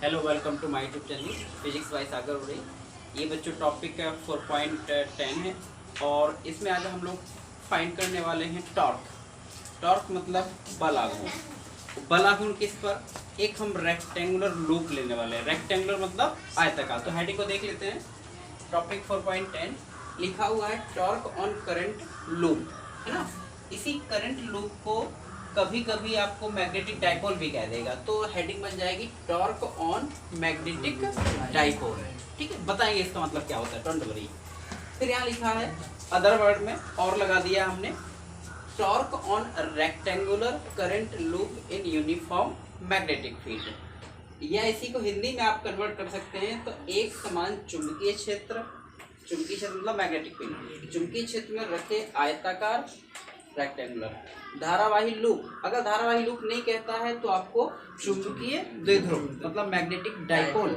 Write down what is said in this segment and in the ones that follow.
Hello, welcome to my YouTube channel physics by Sagar Ude. ये बच्चों topic 4.10 है और इसमें आज हम लोग फाइंड करने वाले हैं टॉर्क। टॉर्क मतलब बल आघूर्ण। बल आघूर्ण किस पर? एक हम रेक्टेंगुलर लूप लेने वाले हैं। रेक्टेंगुलर मतलब आयताकार। तो हेडिंग को देख लेते हैं। टॉपिक 4.10 लिखा हुआ है टॉर्क ऑन करंट लूप, है ना। इसी करंट लूप को कभी कभी आपको मैग्नेटिक डाइपोल भी कह देगा। तो हेडिंग बन जाएगी टॉर्क ऑन मैग्नेटिक डाइपोल। ठीक है, बताएंगे इसका मतलब क्या होता है, डोंट वरी। फिर यहाँ लिखा है अदर वर्ड में और लगा दिया हमने, torque on rectangular current loop in uniform magnetic field. या इसी को हिंदी में आप कन्वर्ट कर सकते हैं तो एक समान चुंबकीय क्षेत्र, चुंबकीय क्षेत्र मतलब मैग्नेटिक फील्ड, चुंबकीय क्षेत्र में रखे आयताकार रेक्टेंगुलर धारावाही लूप। अगर धारावाही लूप नहीं कहता है तो आपको चुंबकीय द्विध्रुव मतलब मैग्नेटिक डाइपोल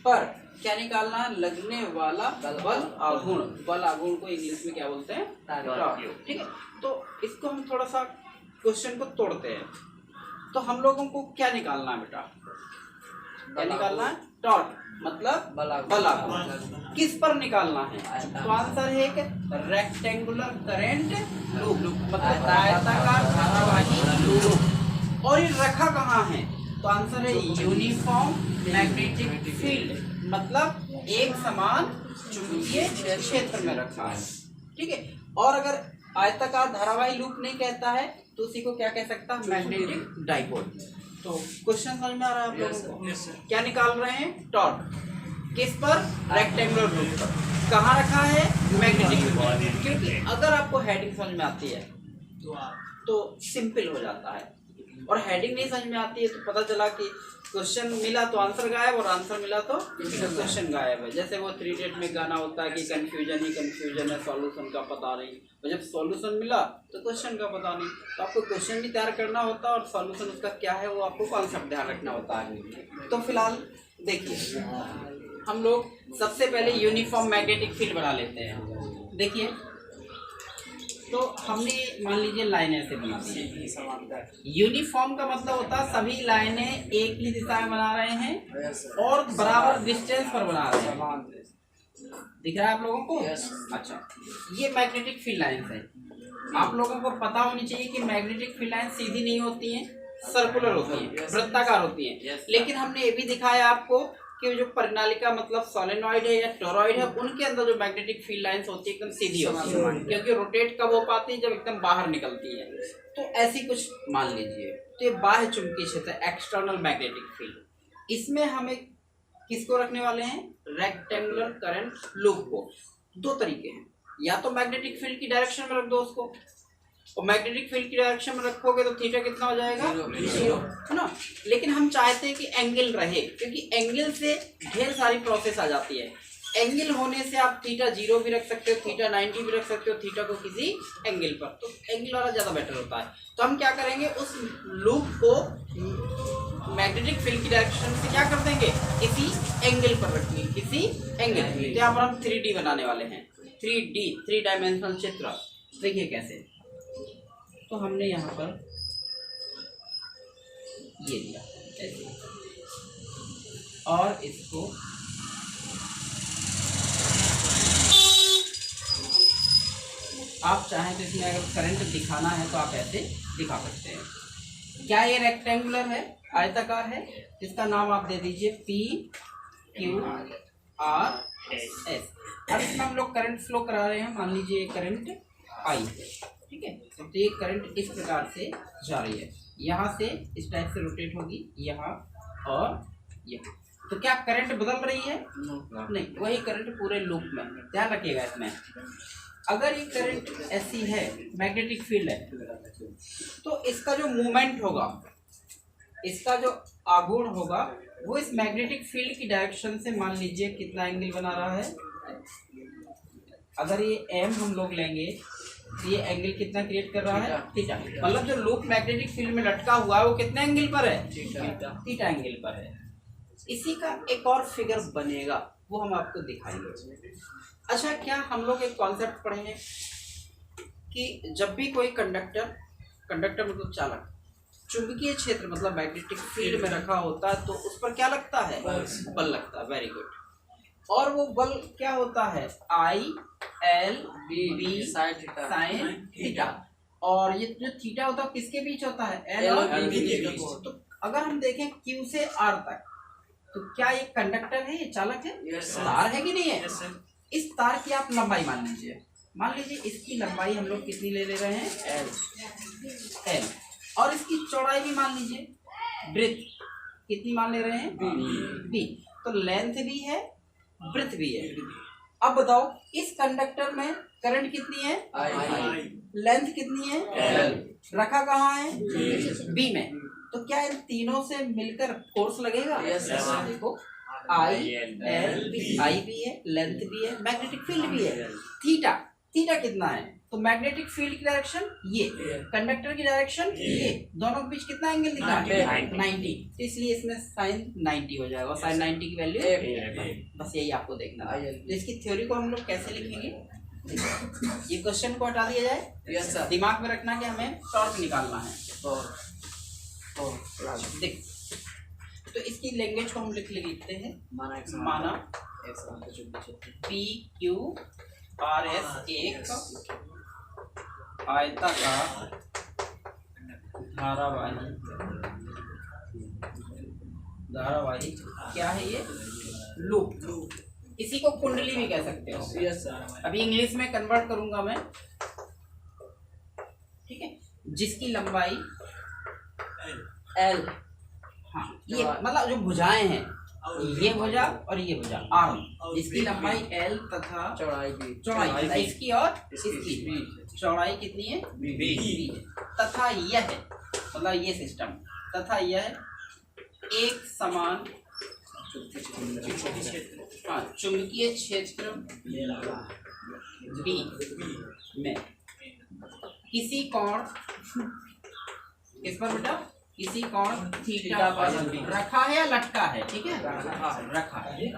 पर क्या निकालना है? लगने वाला बल आघूर्ण। बल आघूर्ण को इंग्लिश में क्या बोलते हैं? टॉर्क। ठीक है, तो इसको हम थोड़ा सा क्वेश्चन को तोड़ते हैं। तो हम लोगों को क्या निकालना है बेटा? क्या निकालना है? टॉर्क मतलब बल आघूर्ण। किस पर निकालना है? तो आंसर है कि रेक्टेंगुलर करंट लूप मतलब आयताकार धारावाही लूप। और ये रखा कहाँ है? तो आंसर है यूनिफॉर्म मैग्नेटिक फील्ड मतलब एक समान चुंबकीय क्षेत्र में रखा है। ठीक है, और अगर आयताकार धारावाही लूप नहीं कहता है तो उसी को क्या कह सकता है? Magnetic dipole. तो क्वेश्चन समझ में आ रहा है आप लोगों को? क्या निकाल रहे हैं? टॉर्क। किस पर? रेक्टेंगुलर लूप पर। कहाँ रखा है? Magnetic field. क्योंकि अगर आपको हेडिंग समझ में आती है तो सिंपल हो जाता है, और हेडिंग नहीं समझ में आती है तो पता चला कि क्वेश्चन मिला तो आंसर गायब और आंसर मिला तो क्वेश्चन गायब है। जैसे वो 3 Idiot में गाना होता है कि कंफ्यूजन ही कंफ्यूजन है, सॉल्यूशन का पता नहीं। और जब सॉल्यूशन मिला तो क्वेश्चन का पता नहीं। तो आपको क्वेश्चन भी तैयार करना होता है और सॉल्यूशन उसका क्या है वो आपको कॉन्सेप्ट ध्यान रखना होता है। तो फिलहाल देखिए, हम लोग सबसे पहले यूनिफॉर्म मैग्नेटिक फील्ड बना लेते हैं। देखिए, तो हमने मान लीजिए लाइनें ऐसे बना दी है। यूनिफॉर्म का मतलब होता है सभी लाइनें एक ही दिशा में बना रहे हैं और बराबर डिस्टेंस पर बना रहे हैं। दिख रहा है आप लोगों को? अच्छा, ये मैग्नेटिक फील्ड लाइन्स है। आप लोगों को पता होनी चाहिए कि मैग्नेटिक फील्ड लाइन सीधी नहीं होती हैं, सर्कुलर होती हैं, वृत्ताकार होती हैं। लेकिन हमने ये भी दिखाया आपको कि जो परिनालिका मतलब सोलेनॉइड है या टोरॉइड है, उनके अंदर जो मैग्नेटिक फील्ड लाइंस होती है एकदम सीधी होती है, क्योंकि रोटेट कब हो पाती है? जब एकदम बाहर निकलती है। तो ऐसी कुछ मान लीजिए, तो ये बाह्य चुंबकीय क्षेत्र, एक्सटर्नल मैग्नेटिक फील्ड। इसमें हमें किसको रखने वाले हैं? रेक्टेंगुलर करंट लूप को। दो तरीके हैं, या तो मैग्नेटिक फील्ड की डायरेक्शन में रख दो उसको, और मैग्नेटिक फील्ड की डायरेक्शन में रखोगे तो थीटा कितना हो जाएगा? 0, है ना। लेकिन हम चाहते हैं कि एंगल रहे, क्योंकि एंगल से ढेर सारी प्रोसेस आ जाती है। एंगल होने से आप थीटा 0 भी रख सकते हो, थीटा 90 भी रख सकते हो, थीटा को किसी एंगल पर। तो एंगल वाला ज्यादा बेटर होता है। तो हम क्या करेंगे, उस लूप को मैग्नेटिक फील्ड की डायरेक्शन से क्या कर देंगे? इसी एंगल पर रखेंगे, किसी एंगल। तो यहाँ पर हम 3D बनाने वाले हैं। 3D 3 डायमेंशनल चित्र। देखिए कैसे। तो हमने यहाँ पर ये दिया ऐसे, और इसको आप चाहें तो इसमें अगर करंट दिखाना है तो आप ऐसे दिखा सकते हैं। क्या ये रेक्टेंगुलर है, आयताकार है? इसका नाम आप दे दीजिए PQRS। अब इसमें हम लोग करंट फ्लो करा रहे हैं। मान लीजिए करंट I है, ठीक है। तो ये करंट इस प्रकार से जा रही है, यहाँ से इस टाइप से रोटेट होगी, यहाँ और यहाँ। तो क्या करंट बदल रही है? नहीं, वही करंट पूरे लूप में। ध्यान रखिएगा इसमें, अगर ये करंट ऐसी है, मैग्नेटिक फील्ड है, तो इसका जो मूवमेंट होगा, इसका जो आघूर्ण होगा, वो इस मैग्नेटिक फील्ड की डायरेक्शन से मान लीजिए कितना एंगल बना रहा है। अगर ये m हम लोग लेंगे तो ये एंगल कितना क्रिएट कर रहा है? थीटा। मतलब जो लूप मैग्नेटिक फील्ड में लटका हुआ है वो कितने एंगल पर है? थीटा एंगल पर है। इसी का एक और फिगर बनेगा, वो हम आपको दिखाएंगे। अच्छा, क्या हम लोग एक कॉन्सेप्ट पढ़ेंगे कि जब भी कोई कंडक्टर मतलब चालक चुंबकीय क्षेत्र मतलब मैग्नेटिक फील्ड में रखा होता है तो उस पर क्या लगता है, बल लगता है। Very good. और वो बल क्या होता है, I L B sine theta. और ये जो थीटा होता है किसके बीच होता है, एल और बी के बीच। तो अगर हम देखें क्यू से आर तक, तो क्या ये कंडक्टर है, ये चालक है, तार है कि नहीं है। इस तार की आप लंबाई मान लीजिए, इसकी लंबाई हम लोग कितनी ले रहे हैं, एल। और इसकी चौड़ाई भी मान लीजिए, ब्रेथ कितनी मान ले रहे हैं, बी। तो लेंथ भी है, ब्रेथ भी है। अब बताओ इस कंडक्टर में करंट कितनी है, आई। लेंथ कितनी है, एल। रखा कहाँ है, बी में। तो क्या इन तीनों से मिलकर फोर्स लगेगा, देखो आई एल बी, आई भी है, लेंथ भी है, मैग्नेटिक फील्ड भी है। थीटा कितना है, तो मैग्नेटिक फील्ड की डायरेक्शन ये, कंडक्टर की डायरेक्शन ये, दोनों के बीच कितना एंगल दिखा है, 90। तो इसलिए इसमें साइन 90 हो जाएगा। साइन 90 की वैल्यू बस यही आपको देखना है। तो इसकी थ्योरी को हम लोग कैसे लिखेंगे, ये क्वेश्चन को हटा दिया जाए, दिमाग में रखना कि हमें टॉर्क निकालना है। देख, तो इसकी लैंग्वेज को हम लिखते हैं, माना पी क्यू आर एस एक आयताकार धारावाही क्या है, ये लूप। इसी को कुंडली भी कह सकते हो। अभी इंग्लिश में कन्वर्ट करूंगा मैं, ठीक है, जिसकी लंबाई एल, हाँ ये मतलब जो भुजाएं हैं, ये भुजा और ये भुजा आर्म, इसकी लंबाई एल तथा चौड़ाई इसकी और इसकी चौड़ाई कितनी है, बी। तथा यह मतलब ये सिस्टम, तथा यह एक समान चुंबकीय क्षेत्र बी में किसी कोण, किस पर बेटा, किसी कोण थीटा पर रखा है या लटका है, ठीक है, रखा है।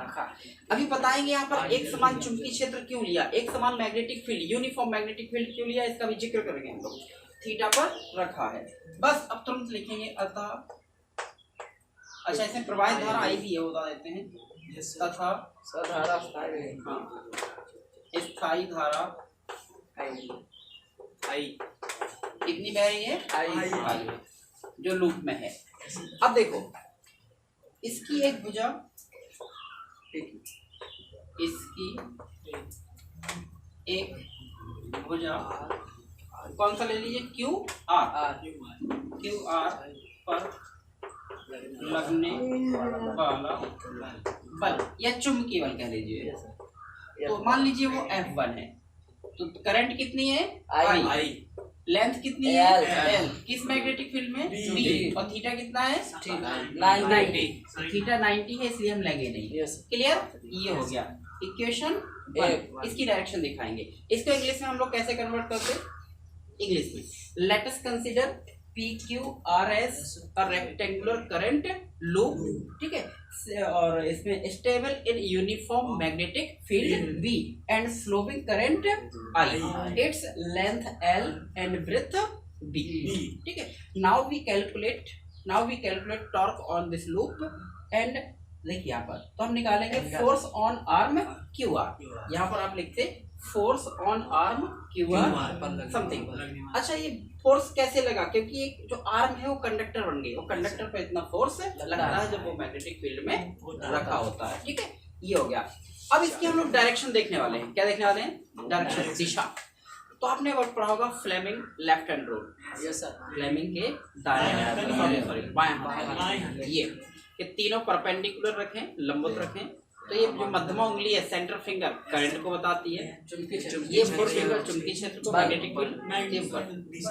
अभी बताएंगे यहाँ पर एक समान चुंबकीय क्षेत्र क्यों लिया, एक समान magnetic field, uniform magnetic field क्यों लिया, इसका भी जिक्र करेंगे हम लोग। थीटा पर रखा है, बस अब तुरंत लिखेंगे अतः। अच्छा, इसमें प्रवाहित धारा आई भी है, बता देते हैं, तथा स्थायी धारा आई कितनी बह रही है, आई जो लूप में है। अब देखो इसकी एक भुजा, इसकी एक भुजा कौन सा ले लीजिए, क्यू आर पर लगने वाला बल या चुंबकीय बल कह लीजिए। तो मान लीजिए वो F1 है, तो करंट कितनी है, आई। लेंथ कितनी है, एल। किस मैग्नेटिक फील्ड में, बी। और थीटा कितना है, 90। थीटा 90 है, इसलिए हम लेंगे नहीं। क्लियर, ये हो गया इक्वेशन 1। इसकी डायरेक्शन दिखाएंगे। इसको इंग्लिश में हम लोग कैसे कन्वर्ट करते, इंग्लिश में let us consider PQRS a rectangular current loop, ठीक है, और इसमें stable in uniform magnetic field B and flowing current I, its length L and breadth B, ठीक है। Now we calculate torque on this loop and देखिए यहाँ पर तो हम निकालेंगे फोर्स ऑन आर्म QR। यहाँ पर आप लिखते force on arm QR something. अच्छा, ये फोर्स कैसे लगा, क्योंकि एक जो आर्म है वो कंडक्टर बन गई, वो कंडक्टर पे इतना फोर्स लगता है जब वो मैग्नेटिक फील्ड में रखा होता है, ठीक है, ये हो गया। अब इसकी हम लोग डायरेक्शन देखने वाले हैं। क्या देखने वाले हैं, डायरेक्शन, दिशा। तो आपने वर्ड पढ़ा होगा Fleming left hand rule, yes sir, Fleming के दाएं बाएं, ये तीनों परपेंडिकुलर रखें, लंबवत रखें। तो ये जो मध्यमा उंगली है, सेंटर फिंगर, करंट को बताती है। ये फोर फिंगर चुंबकीय क्षेत्र को, magnetic field.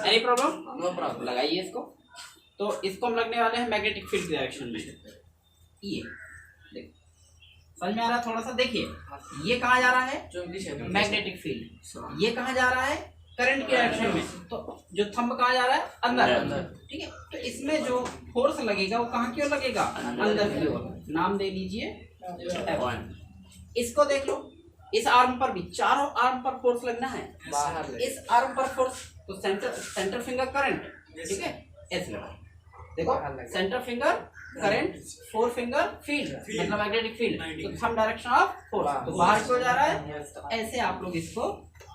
Any problem, no problem, लगाइए इसको। तो इसको हम लगने वाले हैं मैग्नेटिक फील्ड की डायरेक्शन में। ये देखो समझ में आ रहा है, थोड़ा सा देखिए, ये कहाँ जा रहा है, मैग्नेटिक फील्ड। ये कहाँ जा रहा है, करंट की डायरेक्शन में। तो जो थंब कहाँ जा रहा है, अंदर, ठीक है। तो इसमें जो फोर्स लगेगा वो कहाँ की ओर लगेगा, अंदर की ओर। नाम दे लीजिए F1। इसको देख लो, इस आर्म पर भी, चारों आर्म पर फोर्स लगना है। इस आर्म पर फोर्स, तो सेंटर फिंगर करंट, ठीक है, ऐसे लगा। देखो centre finger current, four finger field मतलब मैग्नेटिक फील्ड, तो थंब डायरेक्शन ऑफ फोर्स, तो बाहर क्यों जा रहा है, तो ऐसे आप लोग इसको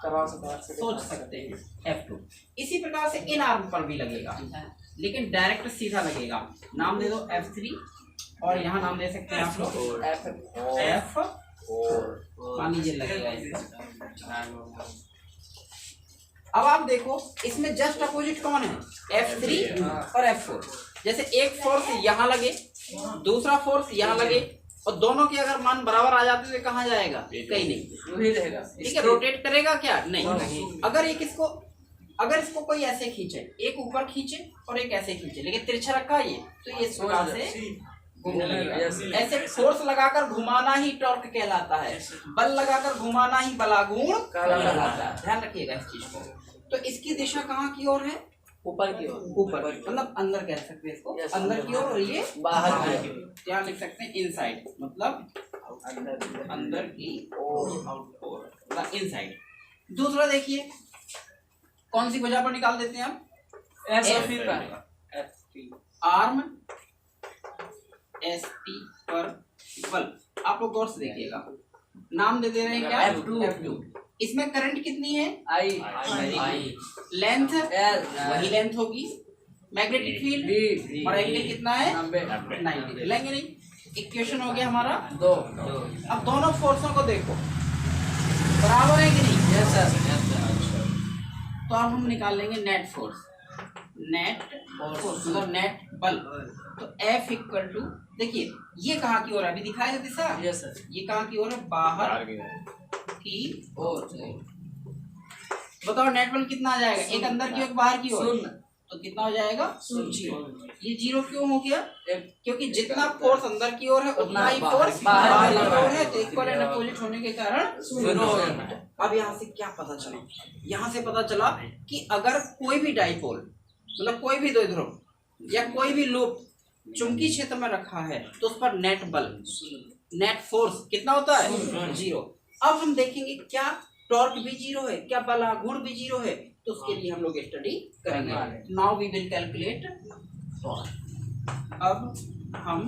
सोच सकते हैं F2। इसी प्रकार से इन आर्म पर भी लगेगा, लेकिन डायरेक्ट सीधा लगेगा। नाम दे दो F3 और यहाँ नाम दे सकते हैं आप लोग F4, मान लीजिए लगेगा इसका। अब आप देखो इसमें जस्ट अपोजिट कौन है, F3 और F4। जैसे एक फोर्स यहाँ लगे, दूसरा फोर्स यहाँ लगे, और दोनों के अगर मान बराबर आ जाते तो कहाँ जाएगा, कहीं नहीं, वही रहेगा। ठीक है, रोटेट करेगा क्या, नहीं। अगर इसको कोई ऐसे खींचे, एक ऊपर खींचे और एक ऐसे खींचे, लेकिन तिरछा रखा ये, तो ये इस प्रकार से घूमने लगेगा। ऐसे फोर्स लगाकर घुमाना ही टॉर्क कहलाता है, बल लगाकर घुमाना ही बलागुण कहलाता है। ध्यान रखिएगा इस चीज को। तो इसकी दिशा कहाँ की ओर है, ऊपर की ओर, ऊपर मतलब अंदर कह सकते हैं इसको, अंदर की ओर, और ये बाहर की ओर। क्या लिख सकते हैं, इनसाइड मतलब अंदर की ओर, मतलब इनसाइड। दूसरा देखिए कौन सी भुजा पर निकाल देते हैं हम, आर्म ST पर बल। आप लोग गौर से देखिएगा, नाम दे दे रहे हैं क्या, F2। इसमें करंट कितनी है, I। लेंथ वही लेंथ होगी, मैग्नेटिक फील्ड और एंगल कितना है, 90। लेंगे नहीं, इक्वेशन हो गया हमारा 2। अब दोनों फोर्सों को देखो बराबर है कि नहीं, यस सर। तो अब हम निकाल लेंगे नेट फोर्स, मतलब नेट बल। तो F इक्वल टू, देखिए ये कहाँ की ओर है, अभी दिखाया दिशा, यस सर, ये कहाँ की ओर है, बाहर की ओर। बताओ नेट बल कितना आ जाएगा, एक अंदर की ओर बाहर की ओर, तो कितना हो जाएगा, 0। ये 0 क्यों हो गया, क्योंकि जितना फोर्स अंदर की ओर है उतना ही फोर्स बाहर की ओर है, तो इक्वल एंड अपोजिट होने के कारण 0 हो जाता है। अब यहाँ से क्या पता चला, यहाँ से पता चला कि अगर कोई भी डाइपोल मतलब कोई भी द्विध्रुव या कोई भी लूप चुंबकीय क्षेत्र में रखा है, तो उस पर नेट बल, नेट फोर्स कितना होता है, 0। अब हम देखेंगे क्या टॉर्क भी 0 है, क्या बलागुण भी 0 है, तो उसके लिए हम लोग स्टडी करेंगे। Now we will calculate torque. अब हम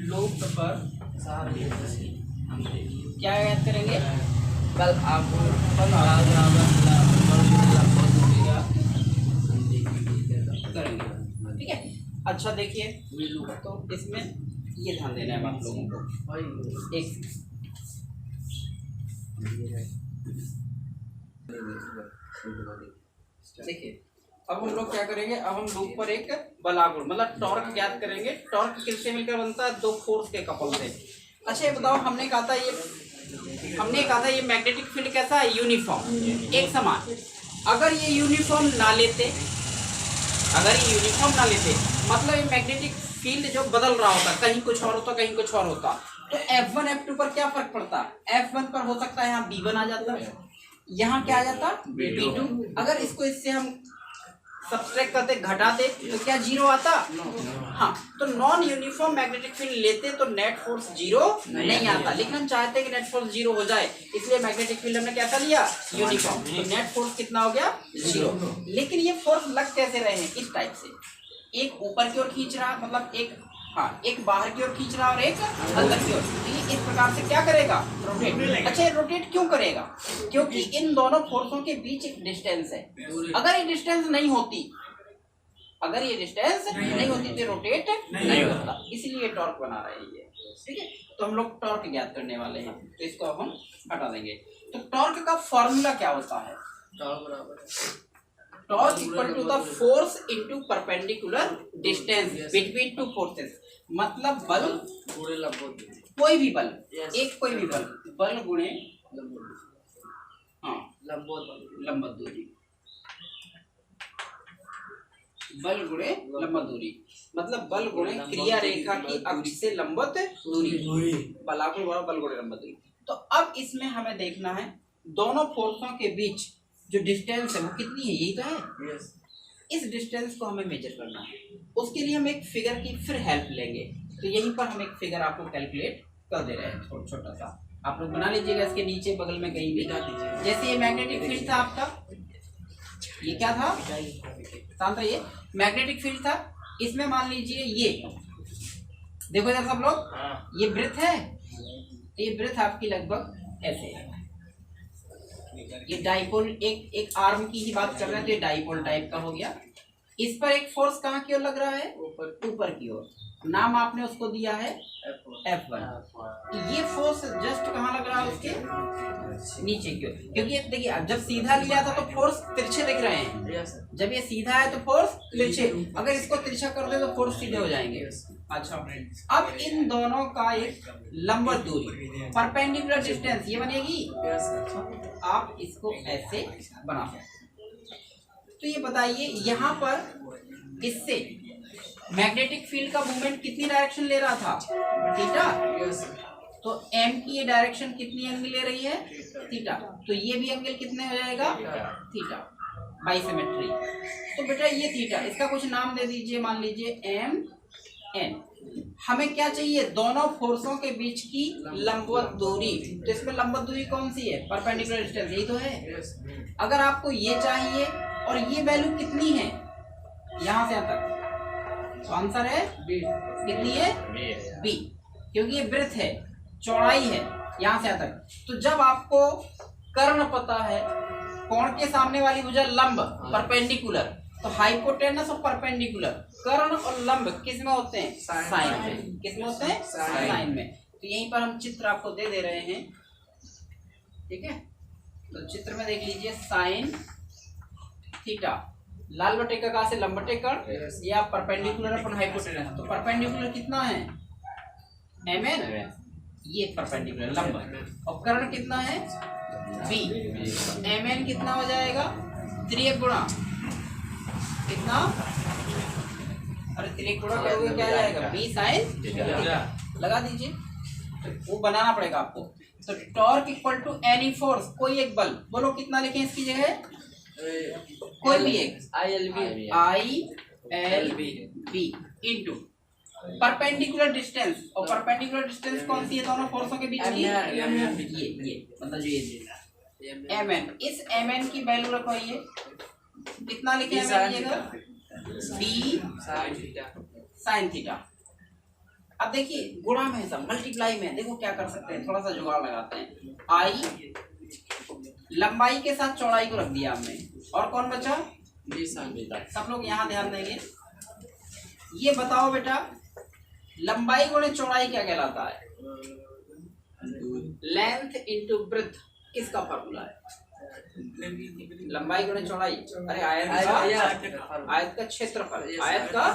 लूप पर क्या याद करेंगे, बल करेंगे, ठीक है। अच्छा देखिए, तो इसमें ये ध्यान देना है आप लोगों को। एक देखिए, अब हम लोग क्या करेंगे, अब हम लूप पर एक बलागुण मतलब टॉर्क ज्ञात करेंगे। टॉर्क किससे मिलकर बनता है, दो फोर्स के कपल से। अच्छा ये बताओ, हमने कहा था ये मैग्नेटिक फील्ड कैसा है, यूनिफॉर्म, एक समान। अगर ये यूनिफॉर्म ना लेते, मतलब ये मैग्नेटिक फील्ड जो बदल रहा होता, कहीं कुछ और होता, कहीं कुछ और होता, तो F1 F2 पर क्या फर्क पड़ता, F1 पर हो सकता है यहाँ B1 आ जाता, यहाँ क्या आ जाता, B2। अगर इसको इससे हम सब्सट्रैक्ट करते, घटाते, तो क्या 0 आता, हाँ। तो नॉन यूनिफॉर्म मैग्नेटिक फील्ड लेते तो नेट फोर्स 0 नहीं आता, लेकिन हम चाहते हैं कि नेट फोर्स 0 हो जाए, इसलिए मैग्नेटिक फील्ड हमने कैसा लिया, यूनिफॉर्म। तो नेट फोर्स कितना हो गया, 0। लेकिन ये फोर्स लग कैसे रहे हैं, इस टाइप से, एक ऊपर की ओर खींच रहा, मतलब एक बाहर की ओर खींच रहा और एक अंदर की ओर। इस प्रकार से क्या करेगा, रोटेट। अच्छा रोटेट क्यों करेगा, क्योंकि इन दोनों फोर्सों के बीच एक डिस्टेंस है। अगर ये डिस्टेंस नहीं होती तो रोटेट नहीं होता, इसलिए टॉर्क बना रहे हैं ये, ठीक है। तो हम लोग टॉर्क ज्ञात करने वाले हैं, तो इसको अब हम हटा देंगे। तो टॉर्क का फॉर्मूला क्या होता है, torque equal to the force into perpendicular distance between two forces. मतलब बल गुणे लंबवत, कोई भी बल, एक कोई भी बल गुणे लंबवत दूरी, बल गुणे लंबवत दूरी, मतलब बल गुणे क्रिया रेखा की अक्ष से लंबवत दूरी, बलागुण बल गुणे लंबवत दूरी। तो अब इसमें हमें देखना है दोनों फोर्सों के बीच जो डिस्टेंस है वो कितनी है, यही तो है। इस डिस्टेंस को हमें मेजर करना है, उसके लिए हम एक फिगर की फिर हेल्प लेंगे। तो यहीं पर हम एक फिगर आपको कैलकुलेट कर दे रहे हैं, छोटा सा आप लोग बना लीजिएगा, इसके नीचे बगल में कहीं भी। जैसे ये मैग्नेटिक फील्ड था आपका, ये क्या था, शांत रहिए, मैग्नेटिक फील्ड था, इसमें मान लीजिए ये देखो इधर सब लोग, ये ब्रेथ है, ये ब्रेथ आपकी लगभग ऐसे है। ये डाइपोल, एक आर्म की ही बात कर रहे हैं तो ये डाइपोल टाइप का हो गया। इस पर एक फोर्स कहाँ की ओर लग रहा है? ऊपर की ओर। नाम आपने उसको दिया है F1। ये फोर्स जस्ट कहाँ लग रहा है? उसके नीचे की ओर। क्योंकि देखिए जब सीधा लिया था तो फोर्स तिरछे दिख रहे हैं, जब ये सीधा है तो फोर्स तिरछे, अगर इसको तिरछा कर दे तो फोर्स सीधे हो जाएंगे। अच्छा, अब इन दोनों का एक लंबवत दूरी परपेंडिकुलर डिस्टेंस ये बनेगी। आप इसको ऐसे बना सकते। तो ये बताइए यहाँ पर इससे मैग्नेटिक फील्ड का मूवमेंट कितनी डायरेक्शन ले रहा था? थीटा। तो m की ये डायरेक्शन कितनी एंगल ले रही है? थीटा। तो ये भी एंगल कितने हो जाएगा? थीटा, बाइसिमेट्री। तो बेटा ये थीटा, इसका कुछ नाम दे दीजिए, मान लीजिए m n। हमें क्या चाहिए? दोनों फोर्सों के बीच की लंबवत दूरी। तो इसमें लंबवत दूरी कौन सी है? परपेंडिकुलर डिस्टेंस, यही तो है। अगर आपको ये चाहिए और ये वैल्यू कितनी है यहाँ से यहाँ तक, तो आंसर है बी। कितनी है? बी, क्योंकि ये ब्रेथ है, चौड़ाई है यहाँ से यहाँ तक। तो जब आपको कर्ण पता है, कोण के सामने वाली भुजा लंब परपेंडिकुलर, तो हाइपोटेनस और परपेंडिकुलर, कर्ण और लंब किस में होते हैं? साइन में। किस में होते हैं? साइन में। तो यहीं पर हम चित्र आपको दे रहे हैं, ठीक है। तो चित्र में देख लीजिए, साइन थीटा, लाल बटे का कहा से लंब बटे कर्ण, ये आप परपेंडिकुलर अपन हाइपोटेनस। तो परपेंडिकुलर कितना है? mn, ये परपेंडिकुलर लंब, और कर्ण कितना है? b। mn कितना हो जाएगा? 3 गुणा कितना? अरे 3 गुणा करोगे क्या जाएगा? b sin लगा दीजिए, तो वो बनाना पड़ेगा आपको। तो torque equal to any force, कोई एक बल, बोलो कितना लिखें इसकी जगह? कोई भी एक, I L B into perpendicular distance. और परपेंडिकुलर डिस्टेंस कौन सी है दोनों फोर्सों के बीच की? ये मतलब जो ये एम एन। इस एम एन की वैल्यू रखो, ये कितना लिखे? B sine theta. अब देखिए गुणा में सब, मल्टीप्लाई में देखो क्या कर सकते हैं, थोड़ा सा जुगाड़ लगाते हैं। आई लंबाई के साथ चौड़ाई को रख दिया हमने, और कौन बचा? सब लोग यहाँ ध्यान देंगे। ये बताओ बेटा, लंबाई गुणे चौड़ाई क्या कहलाता है? लेंथ इनटू ब्रेथ, किसका फार्मूला है? लंबाई गुणे चौड़ाई, अरे आयत का क्षेत्रफल, आयत का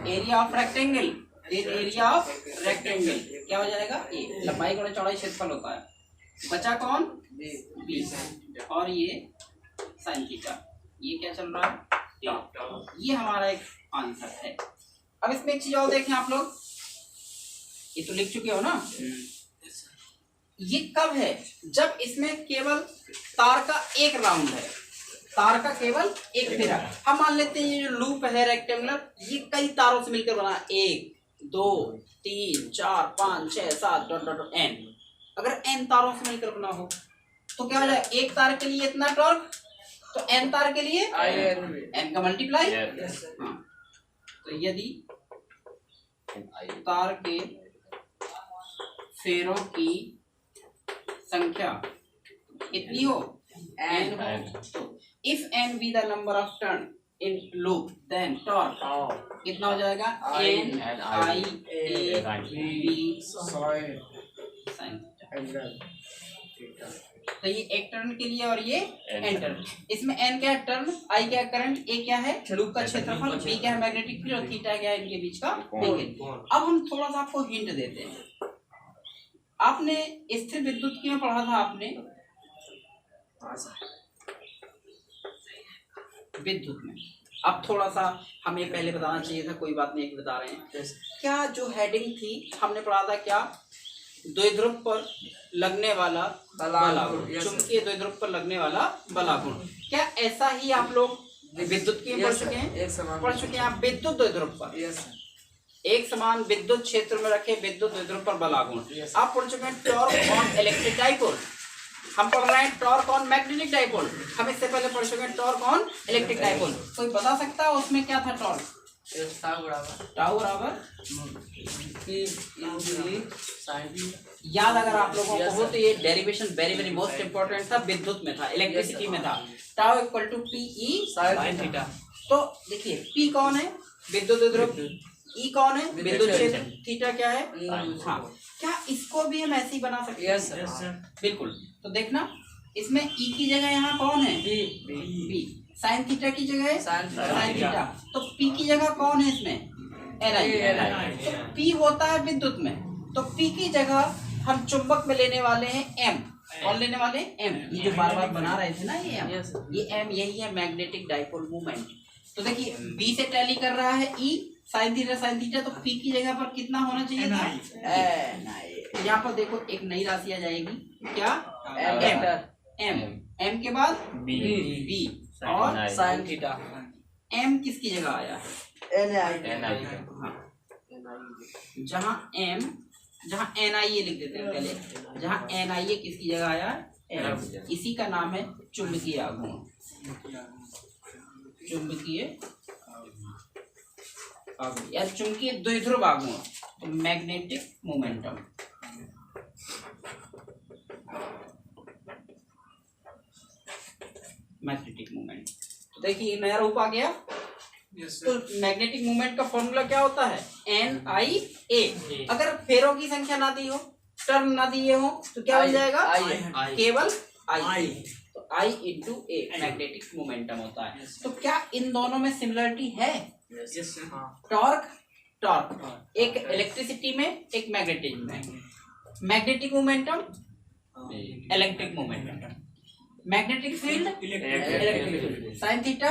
area of rectangle, area of rectangle क्या हो जाएगा? ए। लंबाई गुणे चौड़ाई क्षेत्रफल होता है। बचा कौन? बी, और ये साइन थीटा। ये क्या चल रहा है? ये हमारा एक आंसर है। अब इसमें एक चीज और देखें आप लोग, ये तो लिख चुके हो ना। ये कब है? जब इसमें केवल तार का एक राउंड है, तार का केवल एक फेरा। हम मान लेते हैं ये जो लूप है रेक्टेंगुलर, ये कई तारों से मिलकर बना, 1 2 3 4 5 6 7 n। अगर n तारों से मिलकर बना हो तो क्या हो जाए? एक तार के लिए इतना टॉर्क, तो n तार के लिए n का मल्टीप्लाई। तो यदि तार के फेरों की संख्या कितनी हो? n हो। तो if n be the number of turn in loop, then torque कितना हो जाएगा? n I a b sin। तो ये एक टर्न के लिए और ये n टर्न। इसमें n क्या है? टर्न, I क्या है? करंट, a क्या है? लूप का क्षेत्रफल, b क्या है? मैग्नेटिक फील्ड, और थीटा क्या है? इनके बीच का एंगल। अब हम थोड़ा सा आपको हिंट देते हैं। आपने स्थिर विद्युत में पढ़ा था आपने, विद्युत में। अब थोड़ा सा हमें पहले बताना चाहिए था, कोई बात नहीं, बता रहे हैं। क्या जो हेडिंग थी हमने पढ़ा था, क्या? द्विध्रुव पर लगने वाला बलागुण, चुंबकीय द्विध्रुव पर लगने वाला बलागुण। क्या ऐसा ही आप लोग विद्युत की पढ़ चुके हैं? पढ़ चुके हैं आप विद्युत द्विध्रुव पर, एक समान विद्युत क्षेत्र में रखे विद्युत द्विध्रुव पर बलागुण। आप पढ़ चुके हैं टॉर्क ऑन इलेक्ट्रिक डाइपोल। हम पढ़ रहे हैं टॉर्क ऑन मैग्नेटिक डाइपोल। हम इससे पहले पढ़ चुके हैं टॉर्क ऑन इलेक्ट्रिक डाइपोल। कोई बता सकता है उसमें क्या था? टॉर्क टाउ बराबर याद अगर आप लोगों को हो तो ये derivation very very most important था, विद्युत में था, इलेक्ट्रिसिटी में था। Tau equal to P E sine theta. तो देखिए पी कौन है, विद्युत ध्रुव, ई कौन है, विद्युत क्षेत्र, थीटा क्या है। हाँ, क्या इसको भी हम ऐसे ही बना सकते हैं? यस बिल्कुल। तो देखना इसमें ई की जगह यहाँ कौन है, बी, साइन थीटा की जगह है साइन थीटा, तो पी की जगह कौन है इसमें, एन आई। तो पी होता है विद्युत में, तो पी की जगह हम चुंबक में लेने वाले हैं एम। कौन लेने वाले हैं, एम। ये जो बार बार बना रहे थे ना ये एम, ये एम यही है मैग्नेटिक डाइपोल मोमेंट। तो देखिए बी से टैली कर रहा है ई साइन थीटा, तो पी की जगह पर कितना होना चाहिए था, एन आई। तो यहाँ पर देखो एक नई राशि आ जाएगी, क्या, एम, एम के बाद बी और साइन थीटा। एम किसकी जगह आया, एन आई। जहाँ एन आई ए लिख देते हैं पहले, जहाँ एन आई ए किसकी जगह आया, एम। इसी का नाम है चुंबकीय आघूर्ण, चुंबकीय आघूर्ण या चुंबकीय द्विध्रुव आघूर्ण, तो मैग्नेटिक मोमेंटम। मैग्नेटिक मोमेंट, तो देखिए नया रूप आ गया। तो मैग्नेटिक मोमेंट का फॉर्मूला क्या होता है, एन आई ए। अगर फेरों की संख्या ना दी हो, टर्म ना दिए हो, तो क्या बन जाएगा, केवल आई। तो आई इंटू ए मैग्नेटिक मोमेंटम होता है। तो क्या इन दोनों में सिमिलरिटी है, टॉर्क एक इलेक्ट्रिसिटी में, एक मैग्नेटिक में। Magnetic momentum electric momentum, magnetic field electric field, sine theta.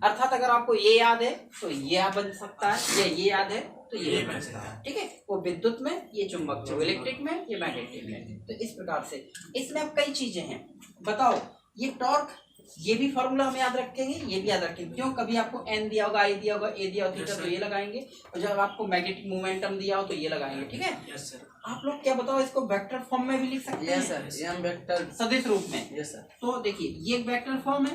अर्थात अगर आपको ये याद है तो ये बन सकता है, ये याद है तो ये बन सकता है, ठीक है। वो विद्युत में, ये चुंबक में, इलेक्ट्रिक में, ये मैग्नेटिक में। तो इस प्रकार से इसमें अब कई चीजें हैं। बताओ ये टॉर्क, ये भी फॉर्मूला हम याद रखेंगे, ये भी याद रखेंगे। क्यों, कभी आपको एन दिया होगा, आई दिया होगा, ए दिया होगा, थीटा, तो ये लगाएंगे, और जब आपको मैग्नेटिक मोमेंटम दिया हो तो ये लगाएंगे, ठीक है। Yes sir. आप लोग क्या बताओ, इसको वेक्टर फॉर्म में भी लिख सकते हैं। यस सर, ये हम वेक्टर सदिश रूप में। Yes sir. तो देखिए ये एक वेक्टर फॉर्म है।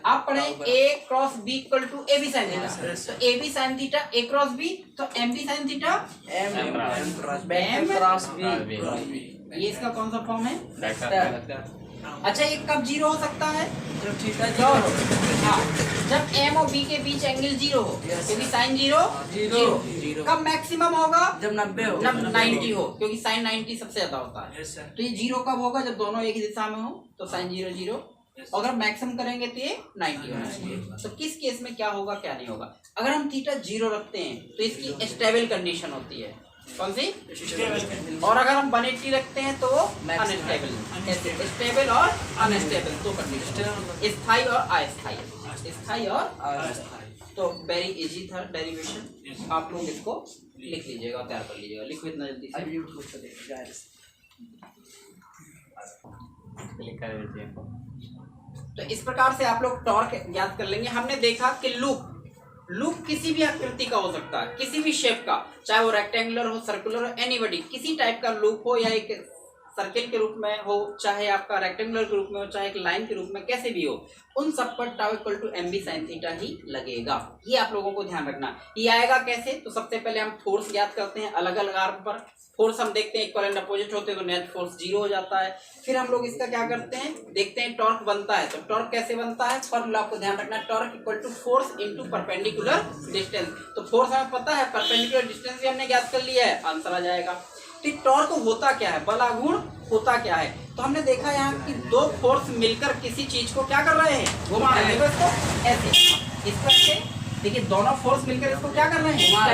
आप पढ़े A cross B equal to A B sine theta, तो A B sine theta A cross B, तो M B sine theta M cross B. ये इसका कौन सा फॉर्म है, वेक्टर। अच्छा ये कब जीरो हो सकता है, जब थीटा जीरो हो। हाँ, जब एम और बी के बीच एंगल जीरो हो, क्योंकि साइन जीरो। कब मैक्सिमम होगा, जब 90 हो, 90 हो, क्योंकि साइन 90 सबसे ज्यादा होता है। तो ये जीरो कब होगा, जब दोनों एक ही दिशा में हो, तो साइन 0 अगर मैक्सिमम करेंगे तो ये 90 होना चाहिए। तो किस केस में क्या होगा क्या नहीं होगा, अगर हम थीटा 0 रखते हैं तो इसकी स्टेबल कंडीशन होती है, कौन सी, और अगर हम 180 रखते हैं तो अनस्टेबल। स्टेबल और अनस्टेबल दो कंडीशन, स्थायी और अस्थायी, स्थायी और अस्थायी। तो वेरी इजी था डेरिवेशन, आप लोग इसको लिख लीजिएगा, तैयार कर लीजिएगा। लिखो इतना जल्दी से, क्लिक कर दीजिए। तो इस प्रकार से आप लोग टॉर्क याद कर लेंगे। हमने देखा कि लूप किसी भी आकृति का हो सकता है, किसी भी शेप का, चाहे वो रेक्टेंगुलर हो, सर्कुलर हो, एनीबॉडी, किसी टाइप का लूप हो, या एक सर्किल के रूप में हो, चाहे आपका रेक्टेंगुलर के रूप में हो, चाहे एक लाइन के रूप में, कैसे भी हो, उन सब पर tau equal to M B sine theta ही लगेगा। ये आप लोगों को ध्यान रखना। ये आएगा कैसे, तो सबसे पहले हम फोर्स ज्ञात करते हैं अलग अलग आर्म पर। फोर्स हम देखते हैं इक्वल एंड अपोजिट होते हैं तो नेट फोर्स 0 हो जाता है। फिर हम लोग इसका क्या करते हैं, देखते हैं टॉर्क बनता है। तो टॉर्क कैसे बनता है, फॉर्मूला आपको ध्यान रखना है, torque equal to force into perpendicular distance. तो फोर्स हमें पता है, परपेंडिकुलर डिस्टेंस भी हमने ज्ञात कर लिया है, आंसर आ जाएगा। तो टॉर्क होता क्या है, बल आघूर्ण होता क्या है, तो हमने देखा यहाँ कि दो फोर्स मिलकर किसी चीज को क्या कर रहे हैं, घुमा रहे हैं। इसको ऐसे, इसको ऐसे, देखिए दोनों फोर्स मिलकर इसको क्या कर रहे हैं, घुमा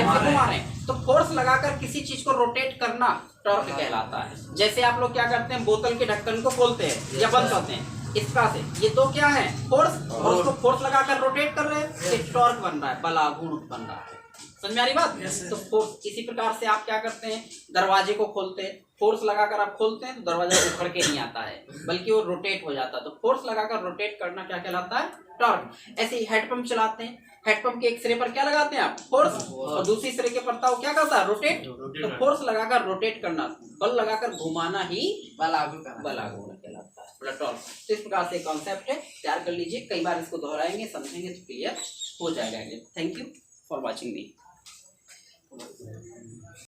रहे हैं। तो फोर्स लगाकर किसी चीज को रोटेट करना टॉर्क कहलाता है। जैसे आप लोग क्या करते हैं, बोतल के ढक्कन को खोलते हैं या बंद करते हैं, इस तरह से। ये तो क्या है, फोर्स, और उसको फोर्स लगाकर रोटेट कर रहे हैं, ये टॉर्क बन रहा है, बल आघूर्ण बन रहा है। समझ में आ रही बात। तो फोर्स इसी प्रकार से आप क्या करते हैं, दरवाजे को खोलते हैं, फोर्स लगाकर आप खोलते हैं तो दरवाजा उखड़ के नहीं आता है, बल्कि वो रोटेट हो जाता है। तो फोर्स लगाकर रोटेट करना क्या कहलाता है, टॉर्क। ऐसे ही हेडपंप चलाते हैं, हेडपंप के एक सिरे पर क्या लगाते हैं आप, फोर्स, और दूसरी सिरे के पर क्या करता है, रोटेट। तो फोर्स लगाकर रोटेट करना, बल लगाकर घुमाना ही बल आघूर्ण कहलाता है, टॉर्क। तो इस प्रकार से कॉन्सेप्ट है, तैयार कर लीजिए। कई बार इसको दोहराएंगे, समझेंगे तो क्लियर हो जाएगा। Thank you. For watching me.